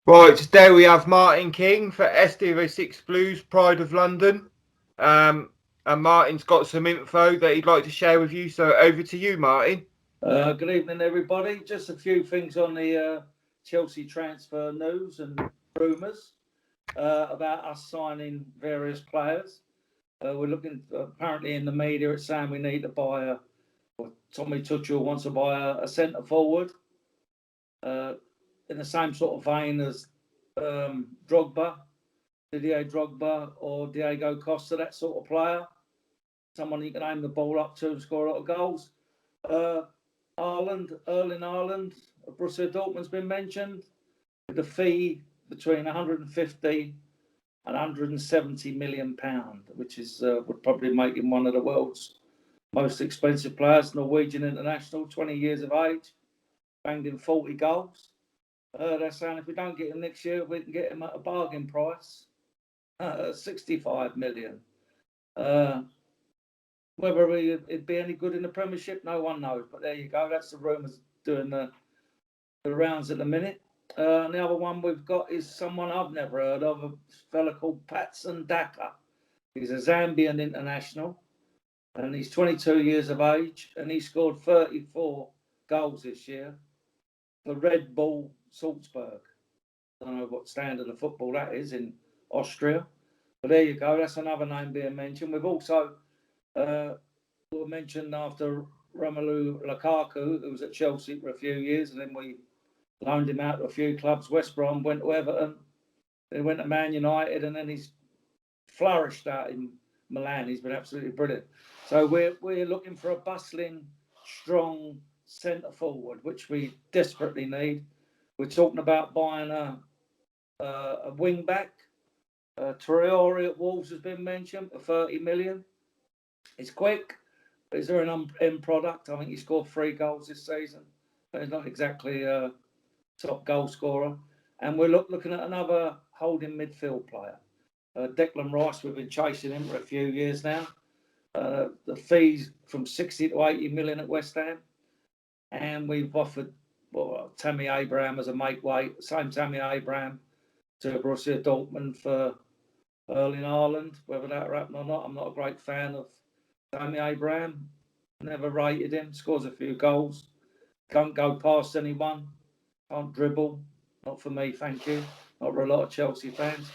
Right, today we have Martin King for SW6 Blues, Pride of London. And Martin's got some info that he'd like to share with you. So over to you, Martin. Good evening, everybody. Just a few things on the Chelsea transfer news and rumours about us signing various players. We're looking, apparently in the media, it's saying we need to buy Tommy Tuchel wants to buy a centre forward in the same sort of vein as Didier Drogba or Diego Costa, that sort of player. Someone you can aim the ball up to and score a lot of goals. Erling Haaland of Borussia Dortmund's been mentioned, with a fee between 150 and 170 million pound, which is would probably make him one of the world's most expensive players. Norwegian international, 20 years of age, banged in 40 goals. They're saying if we don't get him next year, we can get him at a bargain price, 65 million. Whether it'd be any good in the Premiership, no one knows. But there you go. That's the rumours doing the rounds at the minute. And the other one we've got is someone I've never heard of, a fella called Patson Daka. He's a Zambian international, and he's 22 years of age, and he scored 34 goals this year for Red Bull Salzburg. I don't know what standard of football that is in Austria. But there you go. That's another name being mentioned. We've also were mentioned after Romelu Lukaku, who was at Chelsea for a few years, and then we loaned him out to a few clubs. West Brom, went to Everton, then went to Man United, and then he's flourished out in Milan. He's been absolutely brilliant. So we're looking for a bustling, strong centre forward, which we desperately need. We're talking about buying a wing back. Traore at Wolves has been mentioned for 30 million. He's quick, but is there an end product? I think he scored 3 goals this season, but he's not exactly a top goal scorer. And we're looking at another holding midfield player. Declan Rice, we've been chasing him for a few years now. The fees from 60 to 80 million at West Ham. And we've offered Tammy Abraham as a make weight, same Tammy Abraham to Borussia Dortmund for Erling Haaland. Whether that happened or not, I'm not a great fan of Tammy Abraham. Never rated him. Scores a few goals. Can't go past anyone. Can't dribble. Not for me, thank you. Not for a lot of Chelsea fans.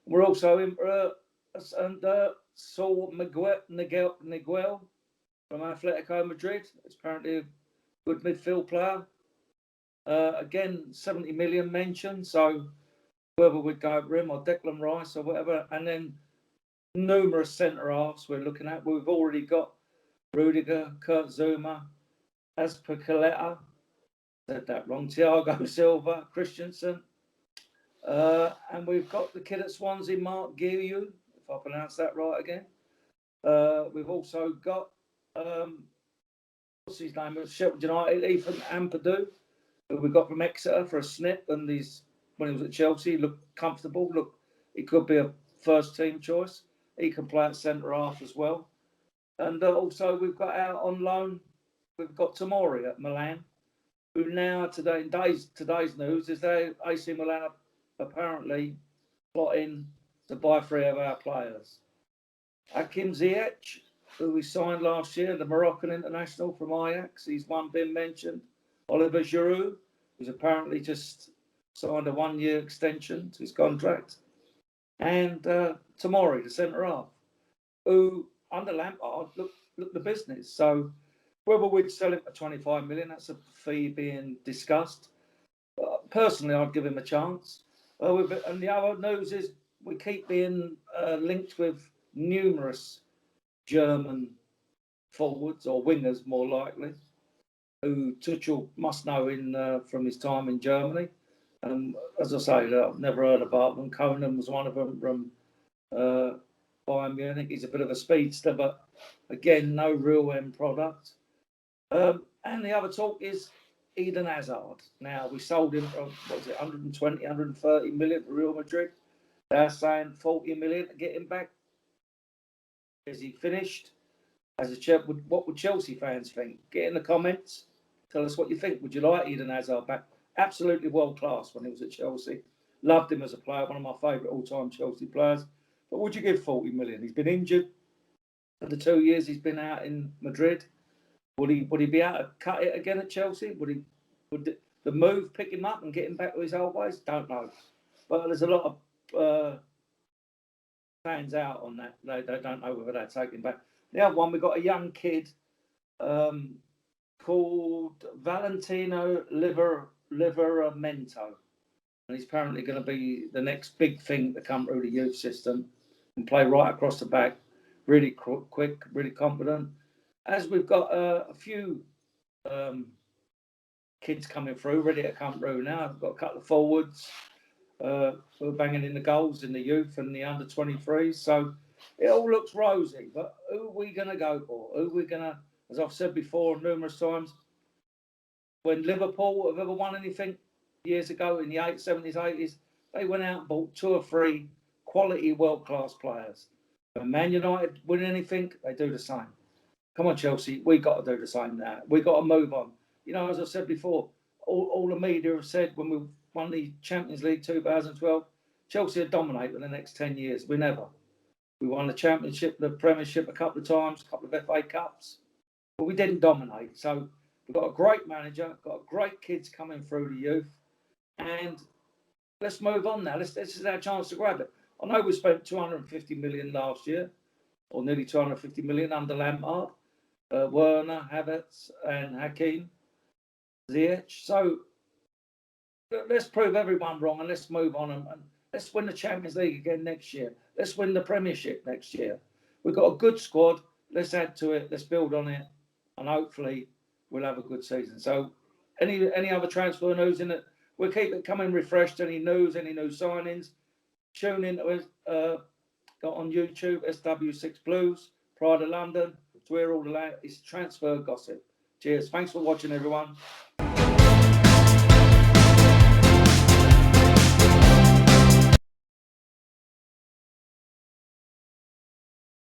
We're also in Saul Miguel from Atletico Madrid. It's apparently a good midfield player. Again, 70 million mentioned. So whether we'd go over him or Declan Rice or whatever. And then numerous centre halves we're looking at. We've already got Rudiger, Kurt Zouma, Azpilicueta, said that wrong, Thiago Silva, Christensen. And we've got the kid at Swansea, Mark Giroud, if I pronounce that right again. We've also got, what's his name, Sheffield United, Ethan Ampadu, who we got from Exeter for a snip. And when he was at Chelsea, he looked comfortable. He could be a first team choice. He can play at centre half as well. And also we've got out on loan, we've got Tomori at Milan, who now today's news is that AC Milan are apparently plotting to buy 3 of our players. Hakim Ziyech, who we signed last year, the Moroccan international from Ajax, he's one been mentioned. Oliver Giroud, who's apparently just signed a 1-year extension to his contract. And Tomori, the centre half, who under Lampard look the business. So whether we'd sell him for 25 million, that's a fee being discussed. Personally, I'd give him a chance. And the other news is we keep being linked with numerous German forwards or wingers, more likely, who Tuchel must know from his time in Germany. And as I say, I've never heard about them. Conan was one of them from Bayern Munich. He's a bit of a speedster, but again, no real end product. And the other talk is Eden Hazard. Now, we sold him for, 120, 130 million for Real Madrid. They're saying 40 million to get him back. Is he finished? What would Chelsea fans think? Get in the comments. Tell us what you think. Would you like Eden Hazard back? Absolutely world class when he was at Chelsea. Loved him as a player, one of my favourite all-time Chelsea players. But would you give 40 million? He's been injured for the 2 years he's been out in Madrid. Would he be able to cut it again at Chelsea? Would the move pick him up and get him back to his old ways? Don't know. But there's a lot of fans out on that. They don't know whether they're taking back. The other one, we've got a young kid called Valentino Liveramento. And he's apparently going to be the next big thing to come through the youth system and play right across the back. Really quick, really confident. As we've got a few kids coming through, ready to come through now. We've got a couple of forwards who are banging in the goals in the youth and the under 23s. So it all looks rosy. But who are we going to go for? Who are we going to, as I've said before numerous times, when Liverpool have ever won anything years ago in the 70s, 80s, they went out and bought 2 or 3 quality world-class players. When Man United win anything, they do the same. Come on, Chelsea, we got to do the same now. We got to move on. You know, as I said before, all the media have said when we won the Champions League 2012, Chelsea would dominate for the next 10 years. We never. We won the Championship, the Premiership a couple of times, a couple of FA Cups, but we didn't dominate. So we've got a great manager, got great kids coming through the youth, and let's move on now. This is our chance to grab it. I know we spent 250 million last year, or nearly 250 million under Lampard, Werner, Havertz, and Hakim Ziyech. So let's prove everyone wrong and let's move on and let's win the Champions League again next year. Let's win the Premiership next year. We've got a good squad. Let's add to it. Let's build on it, and hopefully we'll have a good season. So any other transfer news in it? We'll keep it coming refreshed. Any news, any new signings? Tune in to us. Got on YouTube, SW6 Blues, Pride of London. It's where all the latest transfer gossip. Cheers. Thanks for watching, everyone.